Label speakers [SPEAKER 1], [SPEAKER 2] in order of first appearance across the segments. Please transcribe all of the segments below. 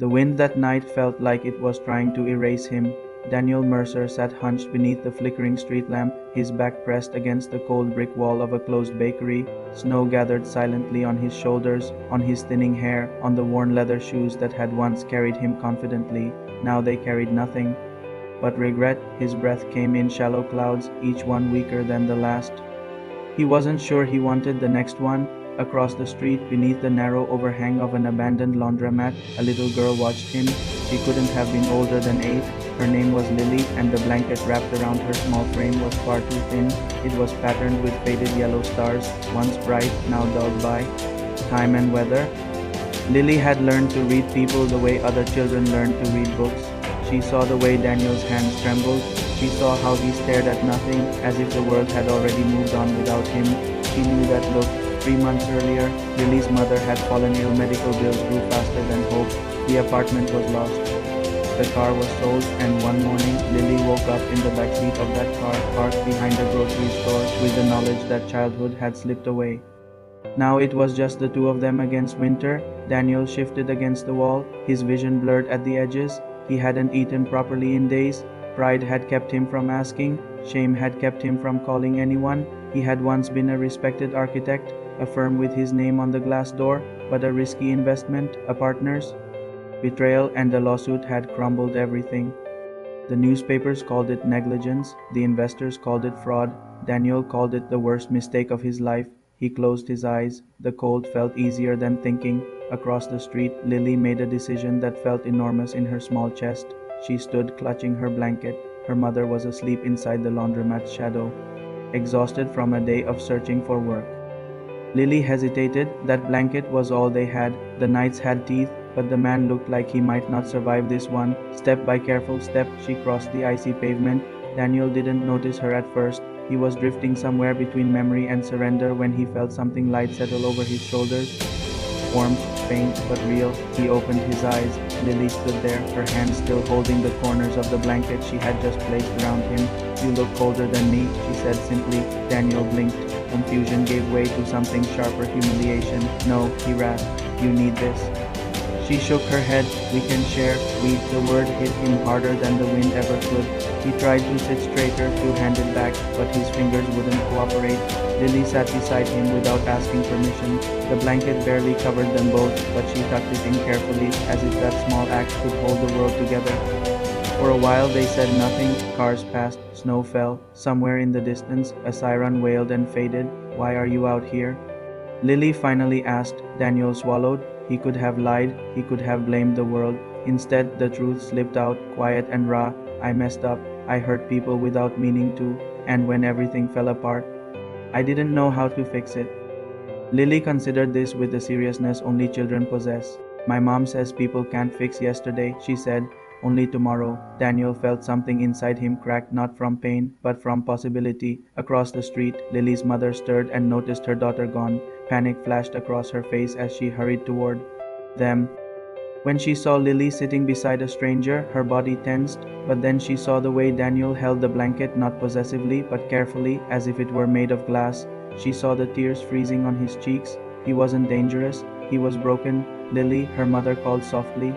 [SPEAKER 1] The wind that night felt like it was trying to erase him. Daniel Mercer sat hunched beneath the flickering street lamp, his back pressed against the cold brick wall of a closed bakery. Snow gathered silently on his shoulders, on his thinning hair, on the worn leather shoes that had once carried him confidently. Now they carried nothing but regret. His breath came in shallow clouds, each one weaker than the last. He wasn't sure he wanted the next one. Across the street, beneath the narrow overhang of an abandoned laundromat, a little girl watched him. She couldn't have been older than 8. Her name was Lily, and the blanket wrapped around her small frame was far too thin. It was patterned with faded yellow stars, once bright, now dulled by time and weather. Lily had learned to read people the way other children learned to read books. She saw the way Daniel's hands trembled. She saw how he stared at nothing, as if the world had already moved on without him. She knew that look. 3 months earlier, Lily's mother had fallen ill. Medical bills grew faster than hope. The apartment was lost. The car was sold, and one morning, Lily woke up in the backseat of that car, parked behind a grocery store, with the knowledge that childhood had slipped away. Now it was just the two of them against winter. Daniel shifted against the wall, his vision blurred at the edges. He hadn't eaten properly in days. Pride had kept him from asking. Shame had kept him from calling anyone. He had once been a respected architect, a firm with his name on the glass door, but a risky investment, a partner's. Betrayal and the lawsuit had crumbled everything. The newspapers called it negligence, the investors called it fraud, Daniel called it the worst mistake of his life. He closed his eyes. The cold felt easier than thinking. Across the street, Lily made a decision that felt enormous in her small chest. She stood clutching her blanket. Her mother was asleep inside the laundromat's shadow, exhausted from a day of searching for work. Lily hesitated. That blanket was all they had. The nights had teeth, but the man looked like he might not survive this one. Step by careful step, she crossed the icy pavement. Daniel didn't notice her at first. He was drifting somewhere between memory and surrender when he felt something light settle over his shoulders. Warmth, faint but real. He opened his eyes. Lily stood there, her hands still holding the corners of the blanket she had just placed around him. "You look colder than me," she said simply. Daniel blinked. Confusion gave way to something sharper, humiliation. "No," he rasped. "You need this." She shook her head. "We can share." The word hit him harder than the wind ever could. He tried to sit straighter, two-handed back, but his fingers wouldn't cooperate. Lily sat beside him without asking permission. The blanket barely covered them both, but she tucked it in carefully, as if that small act could hold the world together. For a while they said nothing. Cars passed, snow fell. Somewhere in the distance, a siren wailed and faded. "Why are you out here?" Lily finally asked. Daniel swallowed. He could have lied. He could have blamed the world. Instead, the truth slipped out, quiet and raw. "I messed up. I hurt people without meaning to. And when everything fell apart, I didn't know how to fix it." Lily considered this with the seriousness only children possess. "My mom says people can't fix yesterday," she said. "Only tomorrow." Daniel felt something inside him crack, not from pain, but from possibility. Across the street, Lily's mother stirred and noticed her daughter gone. Panic flashed across her face as she hurried toward them. When she saw Lily sitting beside a stranger, her body tensed, but then she saw the way Daniel held the blanket, not possessively, but carefully, as if it were made of glass. She saw the tears freezing on his cheeks. He wasn't dangerous. He was broken. "Lily," her mother called softly.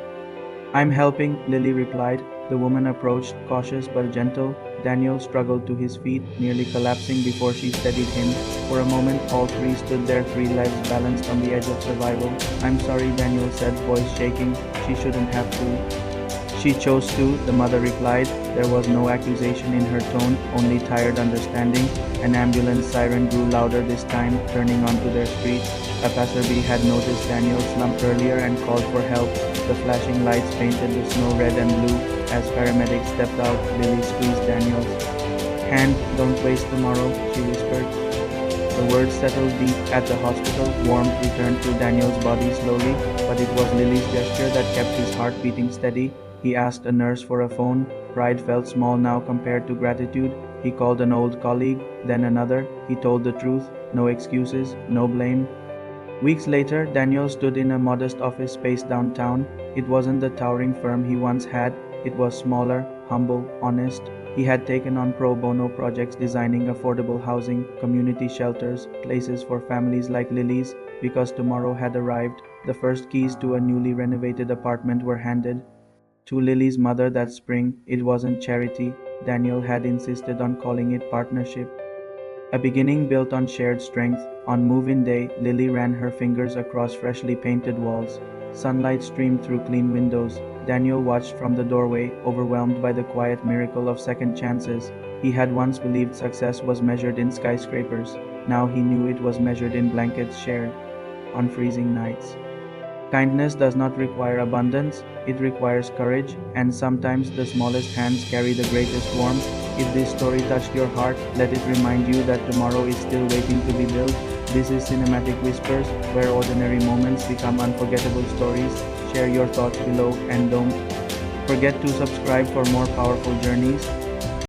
[SPEAKER 1] "I'm helping," Lily replied. The woman approached, cautious but gentle. Daniel struggled to his feet, nearly collapsing before she steadied him. For a moment, all three stood there, 3 lives balanced on the edge of survival. "I'm sorry," Daniel said, voice shaking. "She shouldn't have to." "She chose to," the mother replied. There was no accusation in her tone, only tired understanding. An ambulance siren grew louder this time, turning onto their street. A passerby had noticed Daniel slumped earlier and called for help. The flashing lights painted the snow red and blue. As paramedics stepped out, Lily squeezed Daniel's hand. "Don't waste tomorrow," she whispered. The words settled deep. At the hospital, warmth returned to Daniel's body slowly, but it was Lily's gesture that kept his heart beating steady. He asked a nurse for a phone. Pride felt small now compared to gratitude. He called an old colleague, then another. He told the truth. No excuses, no blame. Weeks later, Daniel stood in a modest office space downtown. It wasn't the towering firm he once had. It was smaller, humble, honest. He had taken on pro bono projects designing affordable housing, community shelters, places for families like Lily's, because tomorrow had arrived. The first keys to a newly renovated apartment were handed to Lily's mother that spring. It wasn't charity. Daniel had insisted on calling it partnership. A beginning built on shared strength. On move-in day, Lily ran her fingers across freshly painted walls. Sunlight streamed through clean windows. Daniel watched from the doorway, overwhelmed by the quiet miracle of second chances. He had once believed success was measured in skyscrapers. Now he knew it was measured in blankets shared on freezing nights. Kindness does not require abundance, it requires courage, and sometimes the smallest hands carry the greatest warmth. If this story touched your heart, let it remind you that tomorrow is still waiting to be built. This is Cinematic Whispers, where ordinary moments become unforgettable stories. Share your thoughts below and don't forget to subscribe for more powerful journeys.